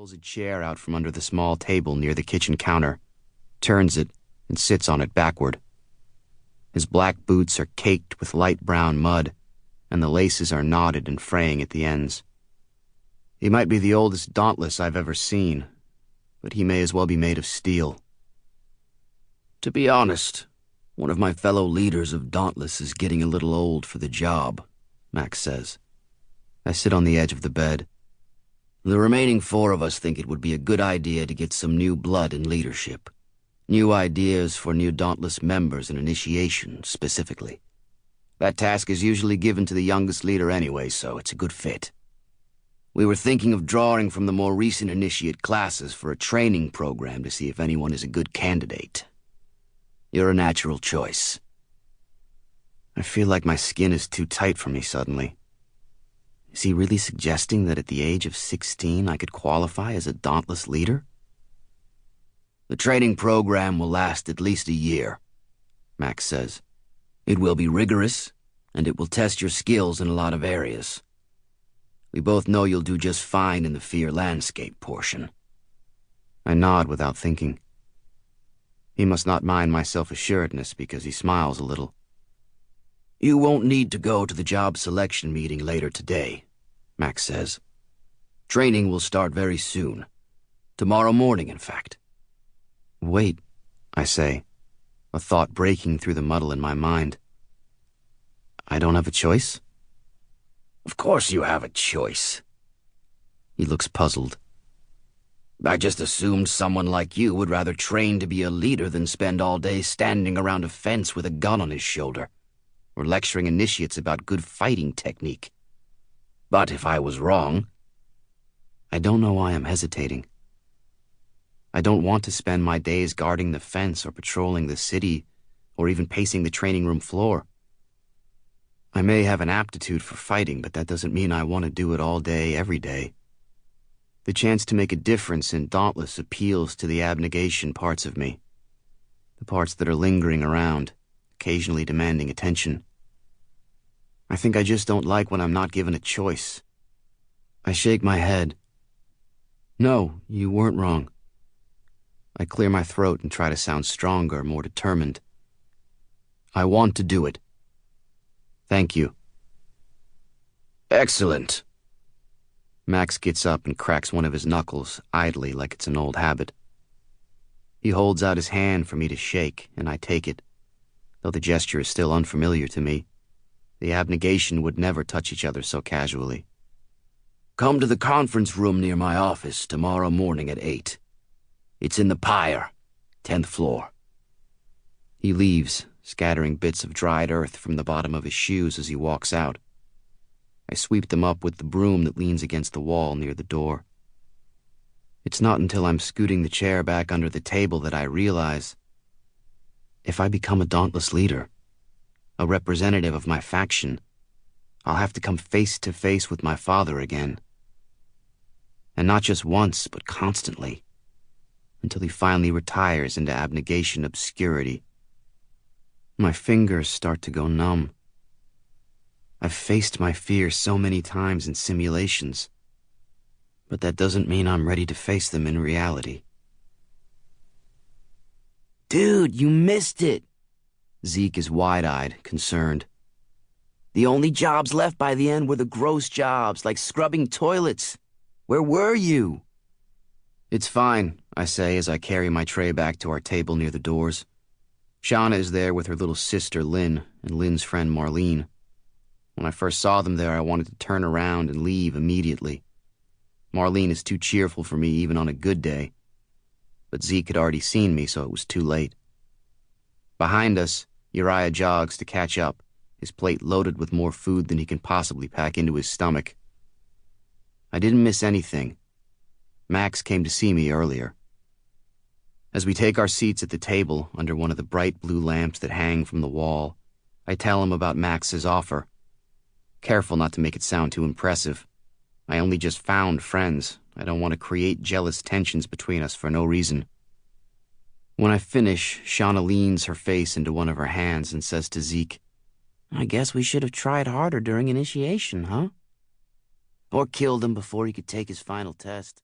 pulls a chair out from under the small table near the kitchen counter, turns it, and sits on it backward. His black boots are caked with light brown mud, and the laces are knotted and fraying at the ends. He might be the oldest Dauntless I've ever seen, but he may as well be made of steel. To be honest, one of my fellow leaders of Dauntless is getting a little old for the job, Max says. I sit on the edge of the bed. The remaining 4 of us think it would be a good idea to get some new blood in leadership. New ideas for new Dauntless members and initiation, specifically. That task is usually given to the youngest leader anyway, so it's a good fit. We were thinking of drawing from the more recent initiate classes for a training program to see if anyone is a good candidate. You're a natural choice. I feel like my skin is too tight for me suddenly. Is he really suggesting that at the age of 16 I could qualify as a Dauntless leader? The training program will last at least a year, Max says. It will be rigorous, and it will test your skills in a lot of areas. We both know you'll do just fine in the fear landscape portion. I nod without thinking. He must not mind my self-assuredness because he smiles a little. You won't need to go to the job selection meeting later today, Max says. Training will start very soon. Tomorrow morning, in fact. Wait, I say, a thought breaking through the muddle in my mind. I don't have a choice? Of course you have a choice. He looks puzzled. I just assumed someone like you would rather train to be a leader than spend all day standing around a fence with a gun on his shoulder, or lecturing initiates about good fighting technique. But if I was wrong... I don't know why I'm hesitating. I don't want to spend my days guarding the fence or patrolling the city or even pacing the training room floor. I may have an aptitude for fighting, but that doesn't mean I want to do it all day, every day. The chance to make a difference in Dauntless appeals to the abnegation parts of me, the parts that are lingering around, occasionally demanding attention. I think I just don't like when I'm not given a choice. I shake my head. No, you weren't wrong. I clear my throat and try to sound stronger, more determined. I want to do it. Thank you. Excellent. Max gets up and cracks one of his knuckles, idly like it's an old habit. He holds out his hand for me to shake, and I take it. Though the gesture is still unfamiliar to me, the abnegation would never touch each other so casually. Come to the conference room near my office tomorrow morning at 8. It's in the Pyre, 10th floor. He leaves, scattering bits of dried earth from the bottom of his shoes as he walks out. I sweep them up with the broom that leans against the wall near the door. It's not until I'm scooting the chair back under the table that I realize, if I become a Dauntless leader, a representative of my faction, I'll have to come face to face with my father again. And not just once, but constantly, until he finally retires into abnegation obscurity. My fingers start to go numb. I've faced my fears so many times in simulations, but that doesn't mean I'm ready to face them in reality. Dude, you missed it. Zeke is wide-eyed, concerned. The only jobs left by the end were the gross jobs, like scrubbing toilets. Where were you? It's fine, I say as I carry my tray back to our table near the doors. Shauna is there with her little sister, Lynn, and Lynn's friend, Marlene. When I first saw them there, I wanted to turn around and leave immediately. Marlene is too cheerful for me even on a good day. But Zeke had already seen me, so it was too late. Behind us, Uriah jogs to catch up, his plate loaded with more food than he can possibly pack into his stomach. I didn't miss anything. Max came to see me earlier. As we take our seats at the table under one of the bright blue lamps that hang from the wall, I tell him about Max's offer. Careful not to make it sound too impressive. I only just found friends. I don't want to create jealous tensions between us for no reason. When I finish, Shauna leans her face into one of her hands and says to Zeke, I guess we should have tried harder during initiation, huh? Or killed him before he could take his final test.